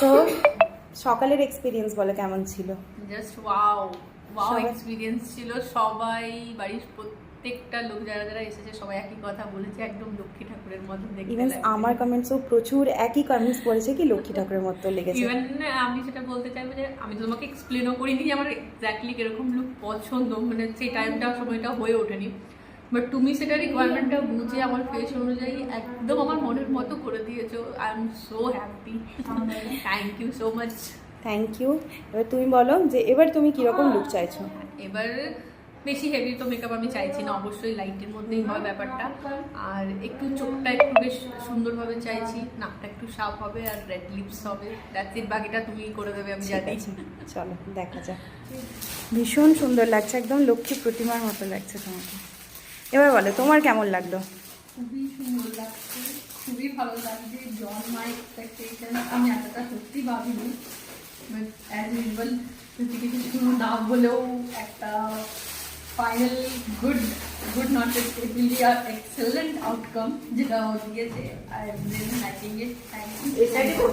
তো সকালের এক্সপিরিয়েন্স বলো কেমন ছিল? জাস্ট ওয়াও ওয়াও এক্সপিরিয়েন্স ছিল। সবাই বাড়ির প্রত্যেকটা লোক যারা যারা এসেছে সবাই একই কথা বলেছে, একদম লক্ষ্মী ঠাকুরের মতো দেখতে ইভেন লাগছে। আমার কমেন্টসও প্রচুর একই কমেন্টস করেছে কি লক্ষ্মী ঠাকুরের মতো লেগেছে। ইভেন আমি সেটা বলতে চাইবো যে আমি তো তোমাকে এক্সপ্লেনও করিনি যে আমার এক্স্যাক্টলি কিরকম লুক পছন্দ, মানে সেই টাইমটা সময়টা হয়ে ওঠেনি, বাট তুমি সেটা রিকোয়ারমেন্টটা বুঝে আমার ফেস অনুযায়ী একদম আমার মনের মতো করে দিয়েছো। I am so happy, thank you so much. Thank you. এবার তুমি বলো যে এবার তুমি কিরকম লুক চাইছো? এবার বেশি হেভি তো মেকআপ আমি চাইছি না, অবশ্যই লাইটের মধ্যেই হয় ব্যাপারটা। আর একটু চোখটা একটু বেশ সুন্দরভাবে চাইছি, নাকটা একটু সাফ হবে আর রেড লিপস হবে, দ্যাটস ইট। বাকিটা তুমি করে দেবে আমি জানি। চলো দেখা যাক। ভীষণ সুন্দর লাগছে, একদম লক্ষ্মী প্রতিমার মতো লাগছে তোমাকে। এবার বলো তোমার কেমন লাগলো? খুবই সুন্দর লাগছে, খুবই ভালো লাগছে। জন মাই এক্সপেকটেশন, আমি এতটা সত্যি ভাবিনি, বাট অ্যাজ ইউজুয়াল কিছু শুরু না হলেও একটা final good not it will be আর এক্সেলেন্ট আউটকাম যেটা দিয়েছে। I am really liking it. Thank you.